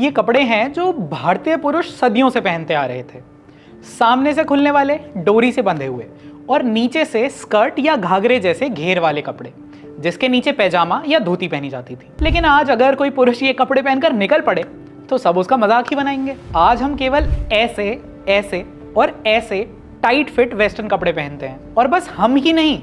ये कपड़े हैं जो भारतीय पुरुष सदियों से पहनते आ रहे थे। सामने से खुलने वाले, डोरी से बंधे हुए, और नीचे से स्कर्ट या घाघरे जैसे घेर वाले कपड़े, जिसके नीचे पैजामा या धोती पहनी जाती थी। लेकिन आज अगर कोई पुरुष ये कपड़े पहनकर निकल पड़े तो सब उसका मजाक ही बनाएंगे। आज हम केवल ऐसे, ऐसे और ऐसे टाइट फिट वेस्टर्न कपड़े पहनते हैं, और बस हम ही नहीं,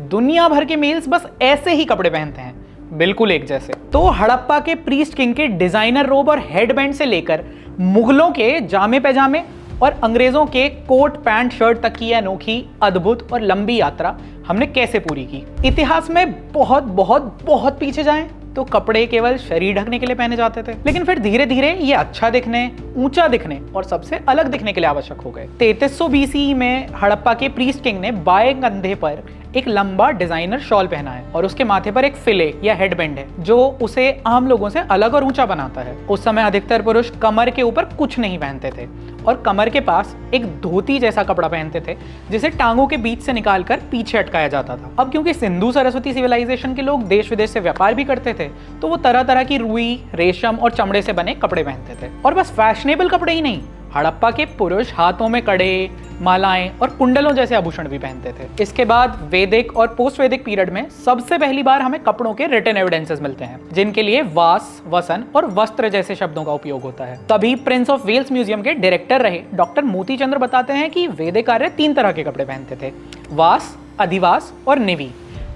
दुनिया भर के मेल्स बस ऐसे ही कपड़े पहनते हैं, बिल्कुल एक जैसे। तो हड़प्पा के प्रीस्ट किंग के डिजाइनर रोब और हेडबैंड से लेकर मुगलों के जामे पैजामे और अंग्रेजों के कोट पैंट शर्ट तक की अनोखी, अद्भुत और लंबी यात्रा हमने कैसे पूरी की। इतिहास में बहुत बहुत बहुत पीछे जाएं तो कपड़े केवल शरीर ढकने के लिए पहने जाते थे, लेकिन फिर धीरे धीरे ये अच्छा दिखने, ऊंचा दिखने और सबसे अलग दिखने के लिए आवश्यक हो गए। 3300 BCE में हड़प्पा के प्रीस्ट किंग ने बाएं कंधे पर एक लंबा डिजाइनर शॉल पहना है और उसके माथे पर एक फिले या हेडबैंड है जो उसे आम लोगों से अलग और ऊंचा बनाता है। उस समय अधिकतर पुरुष कमर के ऊपर कुछ नहीं पहनते थे और कमर के पास एक धोती जैसा कपड़ा पहनते थे जिसे टांगों के बीच से निकालकर पीछे अटकाया जाता था। अब क्योंकि सिंधु सरस्वती सिविलाइजेशन के लोग देश विदेश से व्यापार भी करते थे तो वो तरह तरह की रुई, रेशम और चमड़े से बने कपड़े पहनते थे। और बस फैशनेबल कपड़े ही नहीं, हड़प्पा के पुरुष हाथों में कड़े, मालाएं और कुंडलों जैसे आभूषण भी पहनते थे। इसके बाद वैदिक और पोस्ट वैदिक पीरियड में सबसे पहली बार हमें कपड़ों के रिटन एविडेंसेस मिलते हैं जिनके लिए वास, वसन और वस्त्र जैसे शब्दों का उपयोग होता है। तभी प्रिंस ऑफ वेल्स म्यूजियम के डायरेक्टर रहे डॉक्टर मोती चंद्र बताते हैं कि वैदिक आर्य 3 तरह के कपड़े पहनते थे, वास, अधिवास और निवी।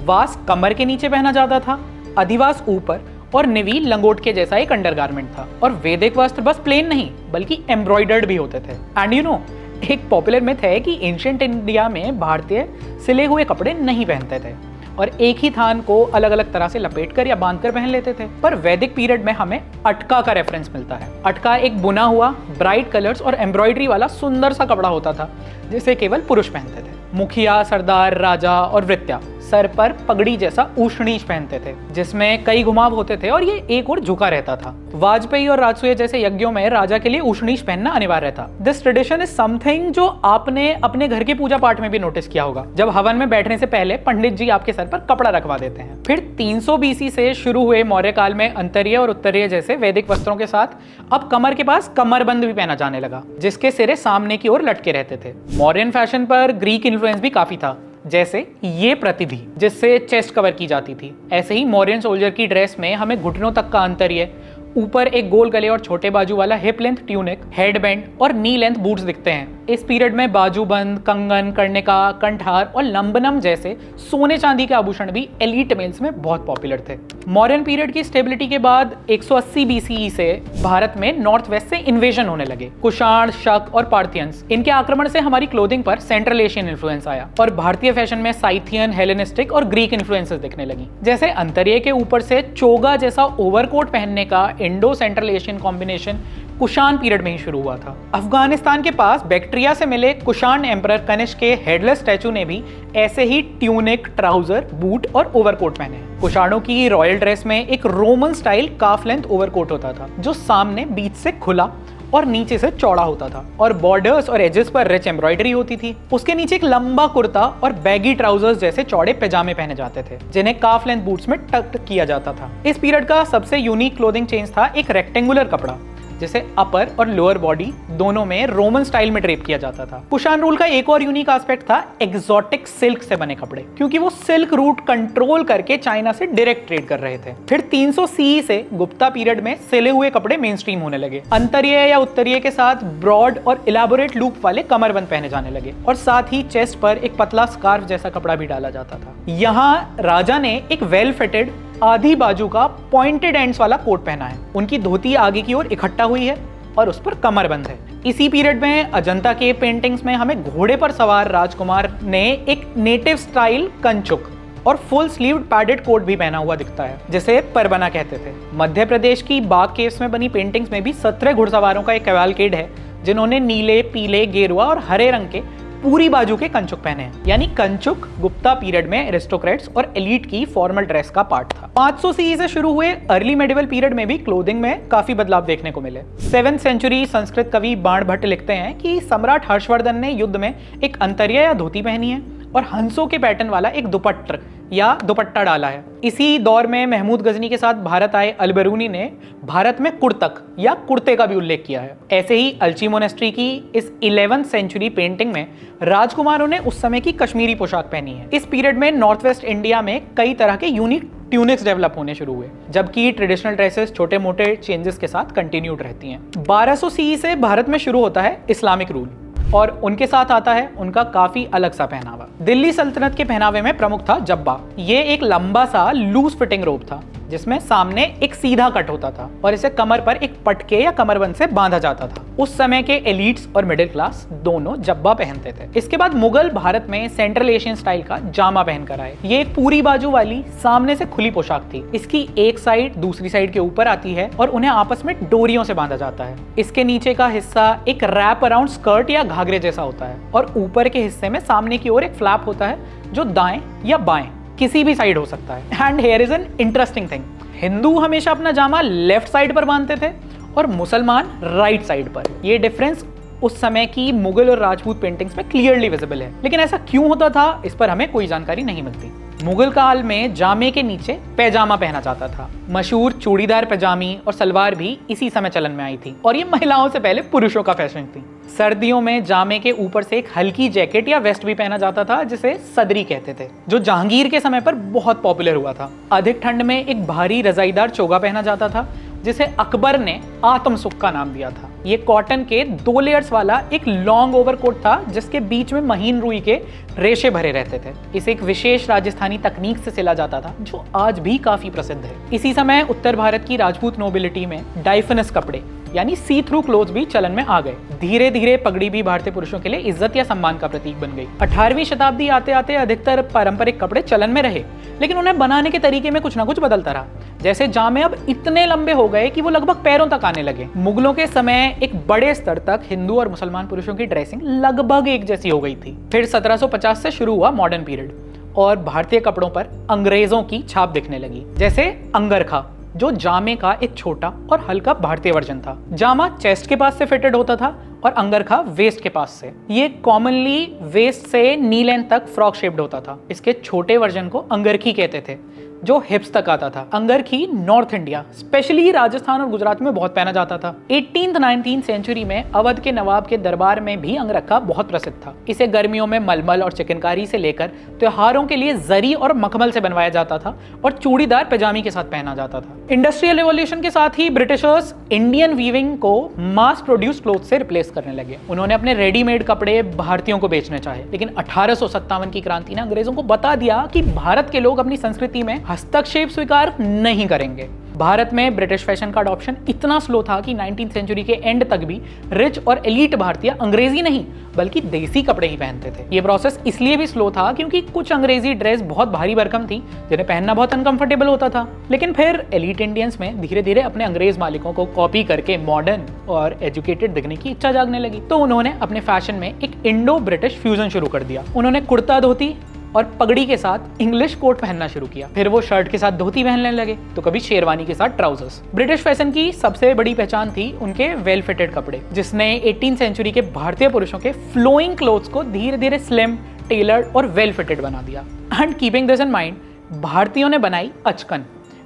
वास कमर के नीचे पहना जाता था, अधिवास ऊपर और निवी लंगोट के जैसा एक अंडरगारमेंट था। और वैदिक वस्त्र बस प्लेन नहीं बल्कि एम्ब्रॉयडर्ड भी होते थे। एंड यू नो, एक पॉपुलर मिथ है कि एंशिएंट इंडिया में भारतीय सिले हुए कपड़े नहीं पहनते थे और एक ही थान को अलग अलग तरह से लपेटकर या बांधकर पहन लेते थे। पर वैदिक पीरियड में हमें अटका का रेफरेंस मिलता है। अटका एक बुना हुआ, ब्राइट कलर्स और एम्ब्रॉयडरी वाला सुंदर सा कपड़ा होता था जिसे केवल पुरुष पहनते थे। मुखिया, सरदार, राजा और वृत्या सर पर पगड़ी जैसा ऊष्णीच पहनते थे जिसमें कई घुमाव होते थे और ये एक और झुका रहता था। वाजपेयी और राजसूय जैसे यज्ञों में राजा के लिए ऊष्णीच पहनना अनिवार्य था। दिस ट्रेडिशन इज समथिंग जो आपने अपने घर के पूजा पाठ में भी नोटिस किया होगा, जब हवन में बैठने से पहले पंडित जी आपके सर पर कपड़ा रखवा देते हैं। फिर 300 BC से शुरू हुए मौर्य काल में अंतरीय और उत्तरीय जैसे वैदिक वस्त्रों के साथ अब कमर के पास कमरबंद भी पहना जाने लगा जिसके सिरे सामने की ओर लटके रहते थे। मॉडर्न फैशन पर ग्रीक इन्फ्लुएंस भी काफी था, जैसे ये प्रतिधि जिससे चेस्ट कवर की जाती थी। ऐसे ही मॉडर्न सोल्जर की ड्रेस में हमें घुटनों तक का अंतरीय, ऊपर एक गोल गले और छोटे बाजू वाला हिप लेंथ ट्यूनिक, हेडबैंड और नी लेंथ बूट्स दिखते हैं। इस पीरियड में बाजूबंद, कंगन, कर्णिका, कंठार और लंबनम जैसे सोने चांदी के आभूषण भी एलीट मेल्स में बहुत पॉपुलर थे। मॉडर्न पीरियड की स्टेबिलिटी के बाद 180 BCE से भारत में नॉर्थ वेस्ट से इन्वेजन होने लगे। कुषाण, शक और पार्थियंस, इनके आक्रमण से हमारी क्लोथिंग पर सेंट्रल एशियन इन्फ्लुएंस आया और भारतीय फैशन में साइथियन, हेलेनिस्टिक और ग्रीक इन्फ्लुएंसेस दिखने लगी। जैसे अंतरिय के ऊपर से चोगा जैसा ओवरकोट पहनने का Indo central Asian combination Kushan period में ही शुरू हुआ था। अफगानिस्तान के पास बैक्ट्रिया से मिले कुषाण एम्परर कनिष्क के हेडलेस स्टैचू ने भी ऐसे ही ट्यूनिक, ट्राउजर, बूट और ओवरकोट पहने। कुषाणों की रॉयल ड्रेस में एक रोमन स्टाइल काफ लेंथ ओवरकोट होता था जो सामने बीच से खुला और नीचे से चौड़ा होता था और बॉर्डर्स और एजेस पर रिच एम्ब्रॉयडरी होती थी। उसके नीचे एक लंबा कुर्ता और बैगी ट्राउजर्स जैसे चौड़े पैजामे पहने जाते थे जिन्हें काफ लेंथ बूट्स में टक किया जाता था। इस पीरियड का सबसे यूनिक क्लोथिंग चेंज था एक रेक्टेंगुलर कपड़ा जिसे अपर और लोअर बॉडी दोनों में रोमन स्टाइल में ड्रेप किया जाता था। कुषाण रूल का एक और यूनिक एस्पेक्ट था एक्सोटिक सिल्क से बने कपड़े, क्योंकि वो सिल्क रूट कंट्रोल करके चाइना से डायरेक्ट ट्रेड कर रहे थे। फिर 300 CE से गुप्ता पीरियड में सिले हुए कपड़े मेन स्ट्रीम होने लगे। अंतरीय या उत्तरीय के साथ ब्रॉड और इलाबोरेट लूप वाले कमरबंद पहने जाने लगे और साथ ही चेस्ट पर एक पतला स्कार्फ जैसा कपड़ा भी डाला जाता था। यहाँ राजा ने एक वेल फिटेड आधी बाजू का पॉइंटेड एंड्स वाला कोट पहना है। उनकी धोती आगे की ओर इकट्ठा हुई है और उस पर कमरबंद है। इसी पीरियड में अजंता के पेंटिंग्स में हमें घोड़े पर सवार राजकुमार ने एक नेटिव स्टाइल कंचुक और फुल स्लीव्ड पैडेड कोट भी पहना हुआ दिखता है जिसे परबना कहते थे। मध्य प्रदेश की बाग केव्स में बनी पेंटिंग्स में भी 17 घुड़सवारों का एक कैवालकेड है जिन्होंने नीले, पीले, गेरुआ और हरे रंग के पूरी बाजू के कंचुक पहने हैं। यानी कंचुक गुप्ता पीरियड में एरिस्टोक्रेट्स और एलीट की फॉर्मल ड्रेस का पार्ट था। 500 CE से शुरू हुए अर्ली मेडिवल पीरियड में भी क्लोथिंग में काफी बदलाव देखने को मिले। 7th सेंचुरी संस्कृत कवि बाण भट्ट लिखते हैं कि सम्राट हर्षवर्धन ने युद्ध में एक अंतर्य या धोती पहनी है और हंसों के पैटर्न वाला एक दुपट्टा डाला है। इसी दौर में महमूद गजनी के साथ भारत आए अल-बिरूनी ने भारत में कुर्तक या कुर्ते का भी उल्लेख किया है। ऐसे ही अल्ची मोनेस्ट्री की इस 11th सेंचुरी पेंटिंग में राजकुमारों ने उस समय की कश्मीरी पोशाक पहनी है। इस पीरियड में नॉर्थ वेस्ट इंडिया में कई तरह के यूनिक ट्यूनिक्स डेवलप होने शुरू हुए, जबकि ट्रेडिशनल ड्रेसेस छोटे मोटे चेंजेस के साथ कंटिन्यूड रहती हैं। 1200 CE से भारत में शुरू होता है इस्लामिक रूल और उनके साथ आता है उनका काफी अलग सा पहनावा। दिल्ली सल्तनत के पहनावे में प्रमुख था जब्बा। ये एक लंबा सा लूज फिटिंग रोब था जिसमें सामने एक सीधा कट होता था और इसे कमर पर एक पटके या कमरबंद से बांधा जाता था। उस समय के एलिट्स और मिडिल क्लास दोनों जब्बा पहनते थे। इसके बाद मुगल भारत में सेंट्रल एशियन स्टाइल का जामा पहनकर आए। ये एक पूरी बाजू वाली सामने से खुली पोशाक थी। इसकी एक साइड दूसरी साइड के ऊपर आती है और उन्हें आपस में डोरियों से बांधा जाता है। इसके नीचे का हिस्सा एक रैप अराउंड स्कर्ट या घाघरे जैसा होता है और ऊपर के हिस्से में सामने की ओर एक फ्लैप होता है जो दाएं या बाएं किसी भी साइड हो सकता है। And here is an interesting thing, Hindu हमेशा अपना जामा लेफ्ट साइड पर बांधते थे और मुसलमान राइट साइड पर। यह डिफरेंस उस समय की मुगल और राजपूत पेंटिंग्स में क्लियरली विजिबल है, लेकिन ऐसा क्यों होता था इस पर हमें कोई जानकारी नहीं मिलती। मुगल काल में जामे के नीचे पैजामा पहना जाता था। मशहूर चूड़ीदार पैजामी और सलवार भी इसी समय चलन में आई थी और ये महिलाओं से पहले पुरुषों का फैशन थी। सर्दियों में जामे के ऊपर से एक हल्की जैकेट या वेस्ट भी पहना जाता था जिसे सदरी कहते थे, जो जहांगीर के समय पर बहुत पॉपुलर हुआ था। अधिक ठंड में एक भारी रजाईदार चोगा पहना जाता था जिसे अकबर ने आत्मसुख का नाम दिया था। ये कॉटन के 2 लेयर्स वाला एक लॉन्ग ओवरकोट था जिसके बीच में महीन रुई के रेशे भरे रहते थे। इसे एक विशेष राजस्थानी तकनीक से सिला जाता था जो आज भी काफी प्रसिद्ध है। इसी समय उत्तर भारत की राजपूत नोबिलिटी में डाइफनस कपड़े यानी सी थ्रू क्लोथ्स भी चलन में आ गए। धीरे धीरे पगड़ी भी भारतीय पुरुषों के लिए इज्जत या सम्मान का प्रतीक बन गई। 18वीं शताब्दी आते आते अधिकतर पारंपरिक कपड़े चलन में रहे, लेकिन उन्हें बनाने के तरीके में कुछ ना कुछ बदलता रहा। जैसे जामे अब इतने लंबे हो गए कि वो लगभग पैरों तक आने लगे। मुगलों के समय एक बड़े स्तर तक हिंदू और मुसलमान पुरुषों की ड्रेसिंग लगभग एक जैसी हो गई थी। फिर 1750 से शुरू हुआ मॉडर्न पीरियड और भारतीय कपड़ों पर अंग्रेजों की छाप दिखने लगी। जैसे अंगरखा, जो जामे का एक छोटा और हल्का भारतीय वर्जन था। जामा चेस्ट के पास से फिटेड होता था और अंगरखा वेस्ट के पास से। ये कॉमनली वेस्ट से नी लेंथ तक फ्रॉक शेप्ड होता था। इसके छोटे वर्जन को अंगरखी कहते थे जो हिप्स तक आता था। अंगरखी नॉर्थ इंडिया स्पेशली राजस्थान और गुजरात में बहुत पहना जाता था। 18th 19th सेंचुरी में अवध के नवाब के दरबार में भी अंगरखा बहुत प्रसिद्ध था। इसे गर्मियों में मलमल और चिकनकारी से लेकर त्योहारों के लिए जरी और मखमल से बनवाया जाता था और चूड़ीदार पैजामी के साथ पहना जाता था। इंडस्ट्रियल रिवॉल्यूशन के साथ ही ब्रिटिशर्स इंडियन वीविंग को मास प्रोड्यूस क्लोथ से रिप्लेस करने लगे। उन्होंने अपने रेडीमेड कपड़े भारतीयों को बेचने चाहे, लेकिन 1857 की क्रांति ने अंग्रेजों को बता दिया कि भारत के लोग अपनी संस्कृति में हस्तक्षेप स्वीकार नहीं करेंगे। भारत में ब्रिटिश फैशन का अडॉप्शन इतना स्लो था कि 19th सेंचुरी के एंड तक भी रिच और एलीट भारतीय अंग्रेजी नहीं बल्कि देसी कपड़े ही पहनते थे। ये प्रोसेस इसलिए भी स्लो था क्योंकि कुछ अंग्रेजी ड्रेस बहुत भारी भरकम थी जिन्हें पहनना बहुत अनकंफर्टेबल होता था। लेकिन फिर एलीट इंडियंस में धीरे धीरे अपने अंग्रेज मालिकों को कॉपी करके मॉडर्न और एजुकेटेड दिखने की इच्छा जागने लगी, तो उन्होंने अपने फैशन में एक इंडो ब्रिटिश फ्यूजन शुरू कर दिया। उन्होंने कुर्ता धोती और पगड़ी के साथ इंग्लिश कोट पहनना शुरू किया। फिर वो शर्ट के साथ धोती पहनने लगे तो कभी शेरवानी के साथ ट्राउजर्स। ब्रिटिश फैशन की सबसे बड़ी पहचान थी उनके वेल फिटेड कपड़े, जिसने 18th सेंचुरी के भारतीय पुरुषों के फ्लोइंग क्लोथ्स को धीरे धीरे स्लिम, टेलर्ड और वेल फिटेड बना दिया। And keeping this in mind, भारतीयों ने बनाई अचकन।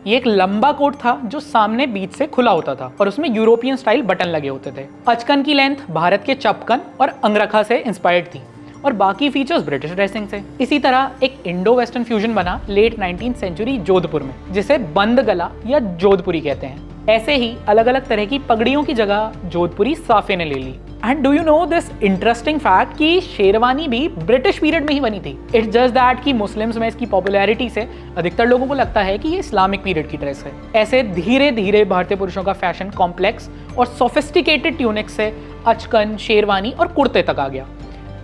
ये एक लंबा कोट था जो सामने बीच से खुला होता था और उसमें यूरोपियन स्टाइल बटन लगे होते थे। अचकन की लेंथ भारत के चपकन और अंगरखा से इंस्पायर्ड थी और बाकी फीचर्स ब्रिटिश ड्रेसिंग से। इसी तरह एक इंडो वेस्टर्न फ्यूजन बना लेट 19th सेंचुरी जोधपुर में, जिसे बंद गला या जोधपुरी कहते हैं। ऐसे ही अलग अलग तरह की पगड़ियों की जगह जोधपुरी साफे ने ले ली। And do you know this interesting fact कि शेरवानी भी ब्रिटिश पीरियड में ही बनी थी। इट्स जस्ट दैट कि मुस्लिम्स में इसकी पॉपुलैरिटी से अधिकतर लोगों को लगता है कि ये इस्लामिक पीरियड की ड्रेस है। ऐसे धीरे धीरे भारतीय पुरुषों का फैशन कॉम्प्लेक्स और सोफिस्टिकेटेड ट्यूनिक से अचकन, शेरवानी और कुर्ते तक आ गया।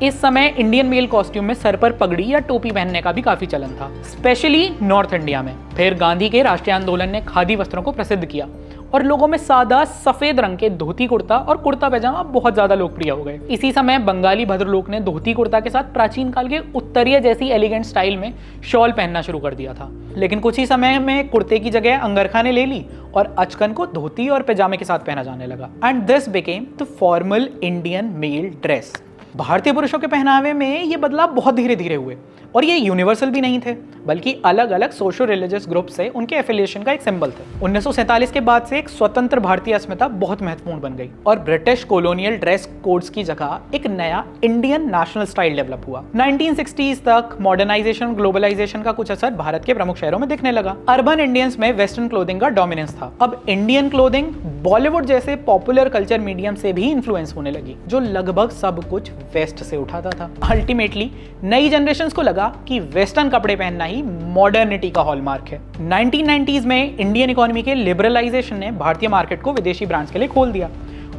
इस समय इंडियन मेल कॉस्ट्यूम में सर पर पगड़ी या टोपी पहनने का भी काफी चलन था, स्पेशली नॉर्थ इंडिया में। फिर गांधी के राष्ट्रीय आंदोलन ने खादी वस्त्रों को प्रसिद्ध किया और लोगों में सादा सफेद रंग के धोती कुर्ता और कुर्ता पैजामा बहुत ज्यादा लोकप्रिय हो गए। इसी समय बंगाली भद्रलोक ने धोती कुर्ता के साथ प्राचीन काल के उत्तरीय जैसी एलिगेंट स्टाइल में शॉल पहनना शुरू कर दिया था। लेकिन कुछ ही समय में कुर्ते की जगह अंगरखा ने ले ली और अचकन को धोती और पैजामे के साथ पहना जाने लगा। And this became the formal Indian male dress. भारतीय पुरुषों के पहनावे में ये बदलाव बहुत धीरे धीरे हुए और ये यूनिवर्सल भी नहीं थे, बल्कि अलग अलग सोशल रिलीजियस ग्रुप से उनके एफिलिएशन का एक सिंबल थे। 1947 के बाद से एक स्वतंत्र भारतीय अस्मिता बहुत महत्वपूर्ण बन गई और ब्रिटिश कॉलोनियल ड्रेस कोड्स की जगह एक नया इंडियन नेशनल स्टाइल डेवलप हुआ। 1960s तक मॉडर्नाइजेशन, ग्लोबलाइजेशन का कुछ असर भारत के प्रमुख शहरों में दिखने लगा। अर्बन इंडियंस में वेस्टर्न क्लोथिंग का डोमिनेंस था। अब इंडियन क्लोथिंग बॉलीवुड जैसे पॉपुलर कल्चर मीडियम से भी इन्फ्लुएंस होने लगी, जो लगभग सब कुछ वेस्ट से उठाता था। अल्टीमेटली नई जनरेशंस को लगा कि वेस्टर्न कपड़े पहनना ही मॉडर्निटी का हॉलमार्क है। 1990s में इंडियन इकोनॉमी के लिबरलाइजेशन ने भारतीय मार्केट को विदेशी ब्रांड्स के लिए खोल दिया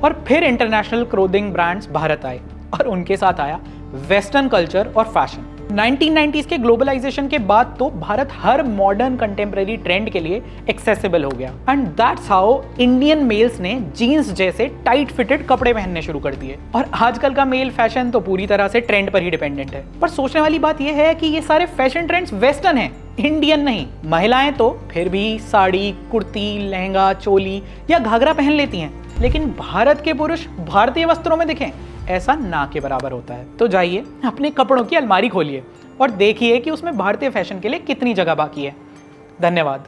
और फिर इंटरनेशनल क्लोथिंग ब्रांड्स भारत आए और उनके साथ आया वेस्टर्न कल्चर और फैशन। 1990s के ग्लोबलाइजेशन के बाद तो भारत हर मॉडर्न कंटेम्प्रेरी ट्रेंड के लिए एक्सेसिबल हो गया and that's how Indian males ने जीन्स जैसे टाइट फिटेड कपड़े पहनने शुरू कर दिए। और आजकल का मेल फैशन तो पूरी तरह से ट्रेंड पर ही डिपेंडेंट है। पर सोचने वाली बात यह है कि ये सारे फैशन ट्रेंड्स वेस्टर्न हैं, इंडियन नहीं। महिलाएं तो फिर भी साड़ी, कुर्ती, लहंगा, चोली या घाघरा पहन लेती हैं, लेकिन भारत के पुरुष भारतीय वस्त्रों में दिखें ऐसा ना के बराबर होता है। तो जाइए अपने कपड़ों की अलमारी खोलिए और देखिए कि उसमें भारतीय फैशन के लिए कितनी जगह बाकी है। धन्यवाद।